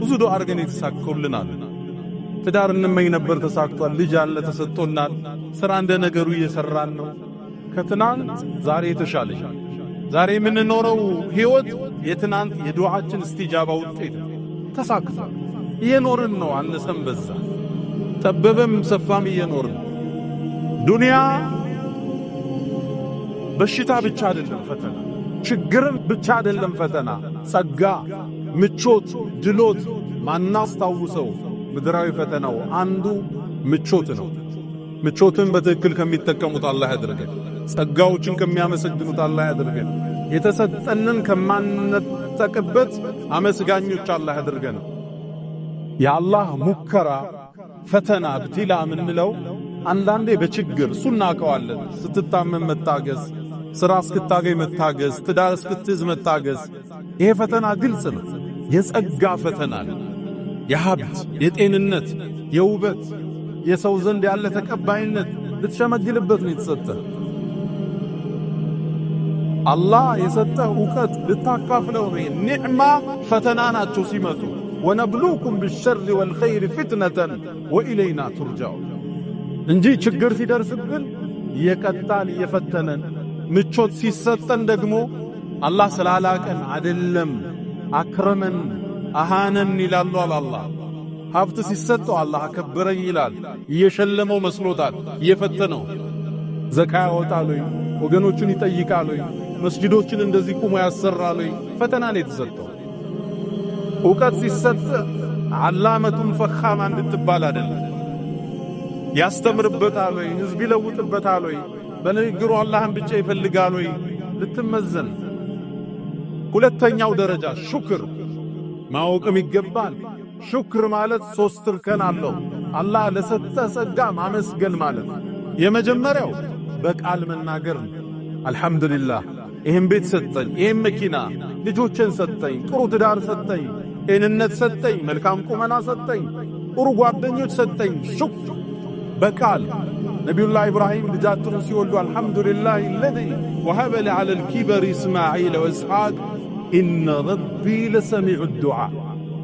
ብዙ ዱዓ አድርገን የተሳካልናል። ትዳር እንመኝ ነበር ተሳክቷል። ልጅ አለ ተሰጥቶናል። ስራ እንደ ነገሩ እየሰራን ነው። ከትናንት ዛሬ የተሻለ ዛሬ የምንኖረው ህይወት የትናንት የዱዓችን እስቲጃባ ውጤት ተሳክቷል። እየኖርን ነው። አነሰም በዛ ጠበበም ሰፋም እየኖርን ዱንያ በሽታ ብቻ አይደለም ፈተና፣ ችግርም ብቻ አይደለም ፈተና። ጸጋ፣ ምቾት፣ ድሎት ማናስታውሰው ምድራዊ ፈተናው አንዱ ምቾት ነው። ምቾትን በትክክል ከሚጠቀሙት አላህ ያድርገን። ጸጋዎችን ከሚያመሰግኑት አላህ ያድርገን። የተሰጠንን ከማንነጠቅበት አመስጋኞች አላህ ያድርገን። የአላህ ሙከራ ፈተና ብትላ ምንለው አንዳንዴ በችግር ሱናቀዋለን። ስትታመም መታገዝ፣ ስራ እስክታገኝ መታገዝ፣ ትዳር እስክትይዝ መታገዝ። ይሄ ፈተና ግልጽ ነው። የጸጋ ፈተና ነው። የሀብት፣ የጤንነት፣ የውበት፣ የሰው ዘንድ ያለ ተቀባይነት ልትሸመግልበት ነው የተሰጠ። አላህ የሰጠህ ዕውቀት ልታካፍለው ነው። ኒዕማ ፈተና ናቸው ሲመጡ። ወነብሉኩም ቢሸሪ ወልኸይር ፊትነተን ወኢለይና ቱርጃው እንጂ ችግር ሲደርስብን እየቀጣን እየፈተነን፣ ምቾት ሲሰጠን ደግሞ አላህ ስላላቀን አይደለም አክረመን አሃነን ይላሉ አላህ። ሀብት ሲሰጠው አላህ አከበረኝ ይላል። እየሸለመው መስሎታል። እየፈተነው ዘካ ያወጣል ወይ ወገኖቹን ይጠይቃል ወይ መስጂዶችን እንደዚህ ቁሞ ያሰራል ወይ ፈተና ነው የተሰጠው። ዕውቀት ሲሰጥ ዓላመቱን ፈኻማ እንድትባል አይደለም። ያስተምርበታል ወይ ህዝብ ይለውጥበታል ወይ በንግግሩ አላህን ብቻ ይፈልጋል ወይ ልትመዘን። ሁለተኛው ደረጃ ሹክር ማወቅም ይገባል። ሹክር ማለት ሶስት እርከን አለው። አላህ ለሰጠ ጸጋ ማመስገን ማለት የመጀመሪያው በቃል መናገር ነው። አልহামዱሊላህ ይሄን ቤት ሰጠኝ፣ ይሄን መኪና፣ ልጆችን ሰጠኝ፣ ጥሩ ትዳር ሰጠኝ፣ ጤንነት ሰጠኝ፣ መልካም ቁመና ሰጠኝ፣ ጥሩ ጓደኞች ሰጠኝ። ሹክር በቃል ነቢዩላህ ኢብራሂም ልጃቸውን ሲወልዱ አልহামዱሊላህ الذي وهب لي على الكبر اسماعيل واسحاق إن ربي لسميع الدعاء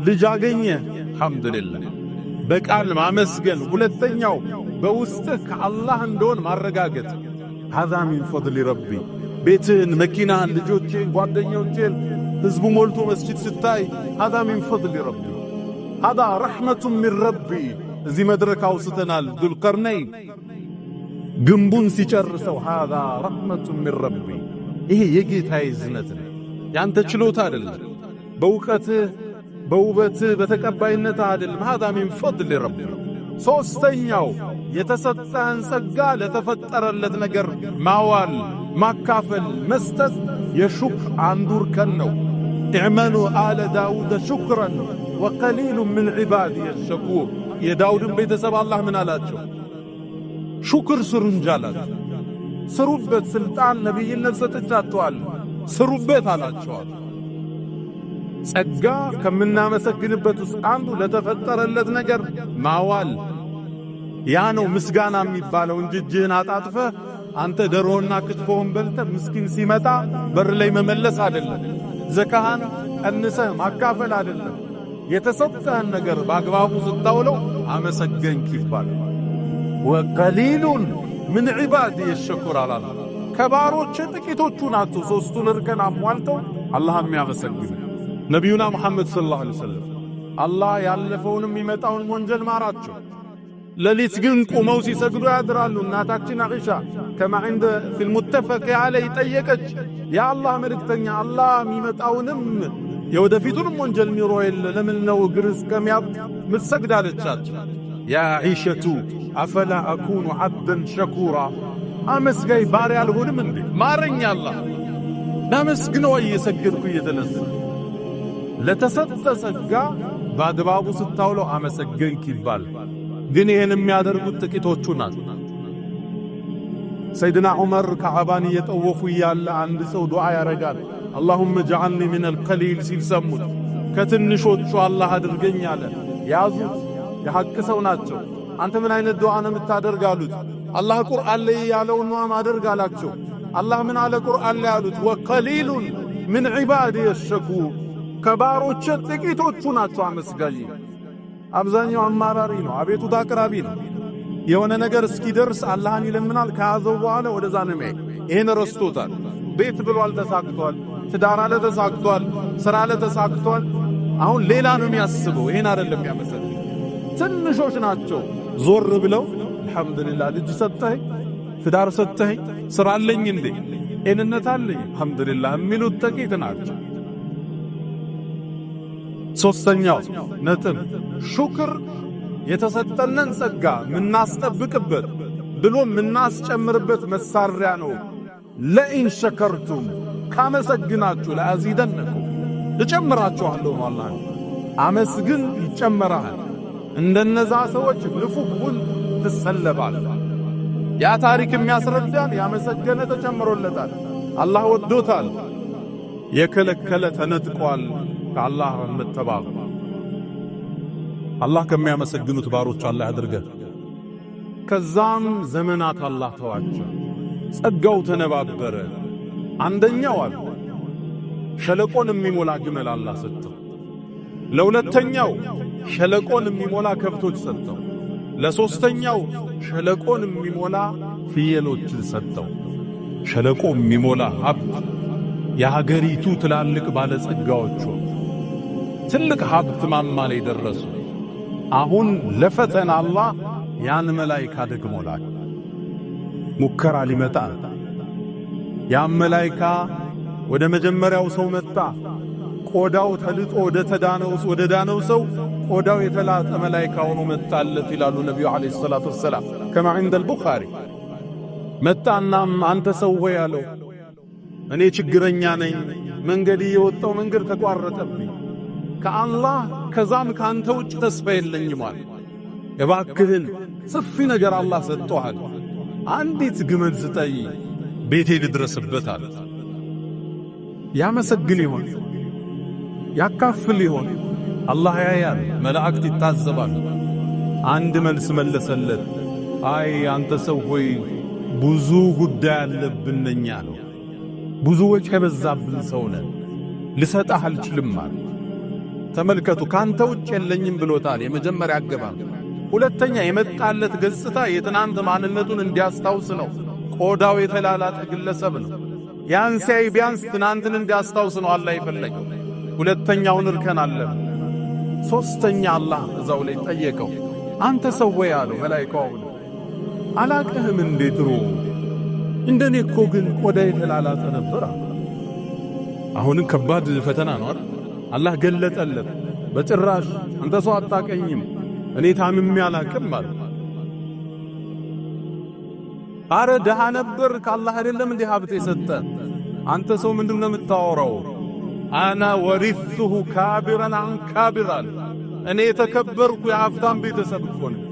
ልጅ አገኘ አልহামዱሊላህ በቃል ማመስገን። ሁለተኛው በውስጥህ ከአላህ እንደሆነ ማረጋገጥ። هذا من فضل ربي ቤትህን፣ መኪናህን፣ ልጆችህን፣ ጓደኞችህን ህዝቡ ሞልቶ መስጂድ ስታይ هذا من فضل ربي هذا رحمة من ربي። እዚህ መድረክ አውስተናል። ዙልቀርነይን ግንቡን ሲጨርሰው هذا رحمة من ربي ይሄ የጌታዬ እዝነት ነው። ያንተ ችሎታ አይደለም፣ በእውቀትህ በውበትህ በተቀባይነት አይደለም። هذا من فضل ربي። ሶስተኛው የተሰጠህን ጸጋ ለተፈጠረለት ነገር ማዋል፣ ማካፈል፣ መስጠት የሹክር አንዱ እርከን ነው። اعملوا آل داود شكرا وقليل من عبادي الشكور። የዳውድን ቤተሰብ አላህ ምን አላቸው? ሹክር ስሩ እንጂ አላቸው። ስሩበት፣ ስልጣን ነብይነት ሰጥቻችኋል፣ ስሩበት አላቸዋል። ጸጋ ከምናመሰግንበት ውስጥ አንዱ ለተፈጠረለት ነገር ማዋል። ያ ነው ምስጋና የሚባለው እንጂ እጅህን አጣጥፈህ አንተ ደሮና ክትፎን በልተህ ምስኪን ሲመጣ በር ላይ መመለስ አይደለም። ዘካህን ቀንሰህ ማካፈል አይደለም። የተሰጠህን ነገር በአግባቡ ስታውለው አመሰገንክ ይባላል። ወቀሊሉን ምን ዒባዲ የሸኩር አላላ። ከባሮች ጥቂቶቹ ናቸው ሶስቱን እርከን አሟልተው አላህ የሚያመሰግኑ። ነቢዩና ሙሐመድ ሰለላሁ ዐለይሂ ወሰለም አላህ ያለፈውንም የሚመጣውን ወንጀል ማራቸው። ሌሊት ግን ቁመው ሲሰግዱ ያድራሉ። እናታችን አኢሻ ከማ عند في المتفق عليه ጠየቀች፣ ያ አላህ መልእክተኛ አላህ የሚመጣውንም የወደፊቱንም ወንጀል ሚሮ የለ ለምን ነው እግር እስከሚያብጥ ምትሰግድ አለቻቸው። ያ አኢሸቱ አፈላ አኩኑ ዐብደን ሸኩራ፣ አመስጋኝ ባሪያ አልሆንም እንዴ? ማረኝ አላህ ላመስግነው እየሰገድኩ እየተነሳ። ለተሰጠ ጸጋ በአግባቡ ስታውለው አመሰገንክ ይባል። ግን ይሄን የሚያደርጉት ጥቂቶቹ ናቸው። ሰይድና ዑመር ከዓባን እየጠወፉ እያለ አንድ ሰው ዱዓ ያረጋል። اللهم اجعلني من القليل ሲል ሰሙት። ከትንሾቹ አላህ አድርገኝ አለ። ያዙት፣ የሐቅ ሰው ናቸው። አንተ ምን አይነት ዱዓ ነው የምታደርግ አሉት። አላህ ቁርአን ላይ ያለውን ነው ማደርግ አላቸው። አላህ ምን አለ ቁርአን ላይ አሉት? ወቀሊሉን ምን ዒባዲ የሸኩር፣ ከባሮች ጥቂቶቹ ናቸው አመስጋኝ። አብዛኛው አማራሪ ነው፣ አቤቱታ አቅራቢ ነው። የሆነ ነገር እስኪደርስ አላህን ይለምናል። ከያዘው በኋላ ወደዛ ነው የሚሄድ። ይሄን ረስቶታል። ቤት ብሏል፣ ተሳክቷል። ትዳር አለ፣ ተሳክቷል። ሥራ አለ፣ ተሳክቷል። አሁን ሌላ ነው የሚያስበው። ይሄን አይደለም ያመሰል። ትንሾች ናቸው ዞር ብለው አልহামዱሊላህ ልጅ ሰጠኸኝ፣ ትዳር ሰጠኸኝ፣ ሥራ አለኝ እንዴ ጤንነት አለኝ አልহামዱሊላህ የሚሉት ጥቂት ናቸው። ሶስተኛው ነጥብ ሹክር የተሰጠንን ጸጋ ምናስጠብቅበት ብሎ ምናስጨምርበት መሳሪያ ነው። ለኢን ሸከርቱም ካመሰግናችሁ ለአዚደነኩም እጨምራችኋለሁ ነው አላህ። አመስግን ይጨመራል። እንደነዛ ሰዎች ንፉቁን ትሰለባል። ያ ታሪክ የሚያስረዳን ያመሰገነ ተጨምሮለታል፣ አላህ ወዶታል። የከለከለ ተነጥቋል ከአላህ መተባበ አላህ ከሚያመሰግኑት ባሮች አላህ ያድርገን። ከዛም ዘመናት አላህ ተዋቸው፣ ጸጋው ተነባበረ። አንደኛው አለ ሸለቆን የሚሞላ ግመል አላህ ሰጠው። ለሁለተኛው ሸለቆን የሚሞላ ከብቶች ሰጠው። ለሶስተኛው ሸለቆን የሚሞላ ፍየሎችን ሰጠው። ሸለቆ የሚሞላ ሀብት የሀገሪቱ ትላልቅ ባለጸጋዎቹ ትልቅ ሀብት ማማ ላይ ደረሱ። አሁን ለፈተና አላህ ያን መላእክት ደግሞላል። ሙከራ ሊመጣ ያን መላእክት ወደ መጀመሪያው ሰው መጣ። ቆዳው ተልጦ ወደ ዳነው ሰው ቆዳው የተላጠ መላእክት ሆኖ መጣለት ይላሉ ነብዩ አለይሂ ሰላቱ ወሰለም ከማ عند البخاري። መጣናም አንተ ሰው ሆይ አለው እኔ ችግረኛ ነኝ፣ መንገድ የወጣው መንገድ ተቋረጠብኝ፣ ከአላህ ከዛም ካንተ ውጭ ተስፋ የለኝም አለ። እባክህን ሰፊ ነገር አላህ ሰጥቶሃል፣ አንዲት ግመል ስጠይ ቤቴ ልድረስበት አለ። ያመሰግን ይሆን? ያካፍል ይሆን? አላህ ያያል፣ መላእክት ይታዘባሉ። አንድ መልስ መለሰለት። አይ አንተ ሰው ሆይ ብዙ ጉዳይ አለብን ነኝ አለው። ብዙ ወጪ የበዛብን ሰው ነን፣ ልሰጣህ አልችልም አለ። ተመልከቱ፣ ካንተ ውጭ የለኝም ብሎታል። የመጀመሪያ አገባብ። ሁለተኛ የመጣለት ገጽታ የትናንት ማንነቱን እንዲያስታውስ ነው። ቆዳው የተላላጠ ግለሰብ ነው። ያን ሲያይ ቢያንስ ትናንትን እንዲያስታውስ ነው አላህ የፈለገው። ሁለተኛውን እርከን አለፈ። ሶስተኛ አላህ እዛው ላይ ጠየቀው። አንተ ሰው ወይ አለው መላእክቱ አላቅህም እንዴ ድሮ እንደኔ እኮ ግን ቆዳ የተላላጠ ነበር። አሁንም ከባድ ፈተና ነው አይደል? አላህ ገለጠለት። በጭራሽ አንተ ሰው አጣቀኝም፣ እኔ ታምሜ አላቅም ማለት። አረ ደሃ ነበር ከአላህ አይደለም እንዴ ሀብት የሰጠ? አንተ ሰው ምንድነው የምታወራው? አና ወሪثሁ ካቢራን አን ካቢራን፣ እኔ የተከበርኩ የሀብታም ቤተሰብ እኮ ነኝ።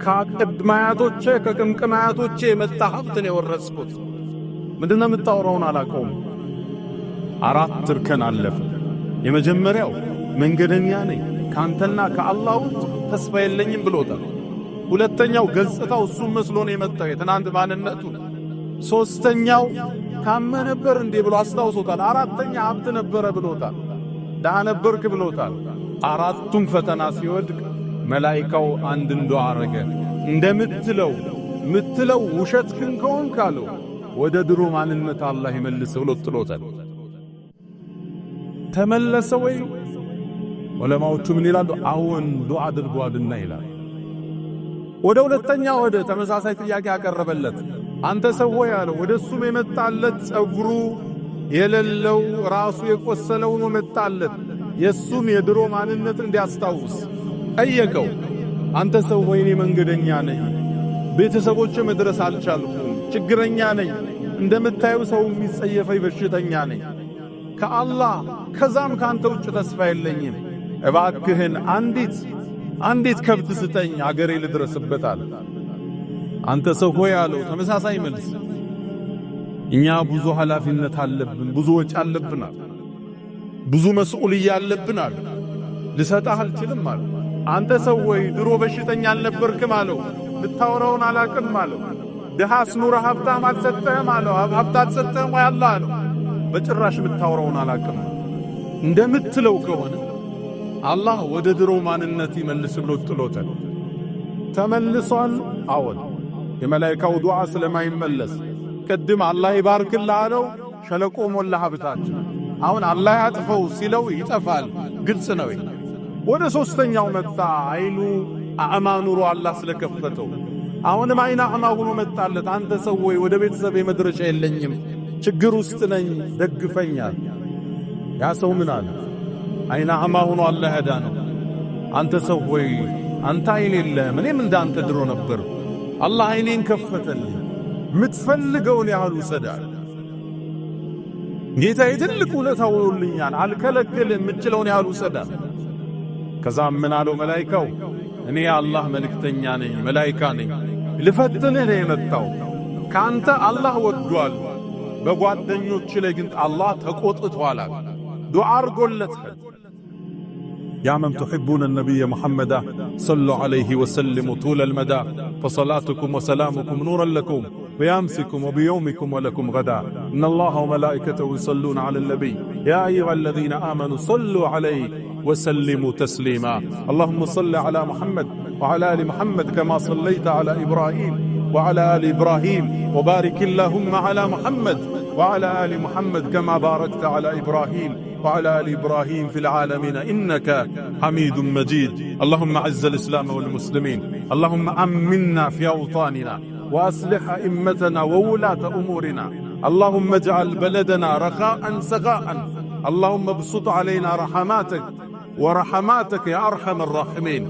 ከቅድማያቶቼ ከቅምቅማያቶቼ የመጣ ሀብት ነው የወረስኩት። ምንድነው የምታወራውን አላቀውም። አራት እርከን አለፈ። የመጀመሪያው መንገደኛ ነኝ ካንተና ከአላህ ውጭ ተስፋ የለኝም ብሎታል። ሁለተኛው ገጽታው እሱም መስሎ ነው የመጣው የትናንት ማንነቱ። ሶስተኛው ታመ ነበር እንዴ ብሎ አስታውሶታል። አራተኛ ሀብት ነበረ ብሎታል። ደሃ ነበርክ ብሎታል። አራቱም ፈተና ሲወድቅ መላእክቱ አንድ እንደው አረገ። እንደምትለው ውሸትክን ከሆን ካለው ወደ ድሮ ማንነት አላህ ይመልስ ብሎ ጥሎታል። ተመለሰ ወይ? ዑለማዎቹ ምን ይላሉ? አዎን ዱዓ አድርጓልና ይላል። ወደ ሁለተኛ ወደ ተመሳሳይ ጥያቄ ያቀረበለት አንተ ሰው ሆይ አለው። ወደሱም የመጣለት ጸጉሩ የሌለው ራሱ የቆሰለው ነው መጣለት። የሱም የድሮ ማንነት እንዲያስታውስ ጠየቀው። አንተ ሰው ሆይ እኔ መንገደኛ ነኝ፣ ቤተሰቦቼ መድረስ አልቻልኩም፣ ችግረኛ ነኝ፣ እንደምታዩ ሰው የሚጸየፈኝ በሽተኛ ነኝ፣ ከአላህ ከዛም ካንተ ውጭ ተስፋ የለኝም፣ እባክህን አንዲት ከብት ስጠኝ አገሬ ልድረስበት አለ። አንተ ሰው ሆይ አለው ተመሳሳይ መልስ። እኛ ብዙ ኃላፊነት አለብን፣ ብዙ ወጪ አለብናል፣ ብዙ መስኡልያ አለብናል፣ ልሰጣህ አልችልም አለ። አንተ ሰው ሆይ ድሮ በሽተኛ አልነበርክም አለው። ልታወራውን አላቅም አለው። ድሃስ ኑሮ ሀብታም አልሰጠህም አለው። ሀብት አልሰጠህም ወይ አላህ አለው። በጭራሽ ልታወራውን አላቅም። እንደምትለው ከሆነ አላህ ወደ ድሮ ማንነት ይመልስ ብሎ ጥሎታል። ተመልሷል። አዎን የመላእክቱ ዱዓ ስለማይመለስ ቅድም አላህ ይባርክልህ አለው፣ ሸለቆ ሞላ ሀብታችን። አሁን አላህ ያጥፈው ሲለው ይጠፋል። ግልጽ ነው። ወደ ሶስተኛው መጣ። አይኑ አዕማ ኑሮ አላህ ስለከፈተው አሁንም አይና አዕማ ሆኖ መጣለት። አንተ ሰው ወይ ወደ ቤተሰብ መድረሻ የለኝም፣ ችግር ውስጥ ነኝ፣ ደግፈኛል። ያ ሰው ምን አለ? አይና አዕማ ሆኖ አላህ ያዳነው። አንተ ሰው ወይ አንተ አይን የለህም፣ እኔም እንዳንተ ድሮ ነበር፣ አላህ አይኔን ከፈተልኝ፣ ምትፈልገውን ያህል ውሰዳል። ጌታዬ ትልቅ ውለታ ውሎልኛል፣ አልከለክልም፣ ምችለውን ያህል ውሰዳል። ከዛም ምን አለው መላኢካው? እኔ የአላህ መልእክተኛ ነኝ፣ መላኢካ ነኝ፣ ልፈትንህ ነው የመጣው። ካንተ አላህ ወዷል፣ በጓደኞች ላይ ግን አላህ ተቆጥቷል። ዱዓ አርጎለታል። يا من تحبون النبي محمد صلوا عليه وسلموا طول المدى فصلاتكم وسلامكم نورا لكم بأمسكم وبيومكم ولكم غدا إن الله وملائكته يصلون على النبي يا أيها الذين آمنوا صلوا عليه وسلموا تسليما اللهم صل على محمد وعلى آل محمد كما صليت على إبراهيم وعلى آل إبراهيم وبارك اللهم على محمد وعلى آل محمد كما باركت على إبراهيم وعلى آل إبراهيم في العالمين إنك حميد مجيد اللهم أعز الإسلام والمسلمين اللهم أمنا في أوطاننا وأصلح أئمتنا وولاة أمورنا اللهم اجعل بلدنا رخاء سخاء اللهم ابسط علينا رحماتك ورحماتك يا أرحم الراحمين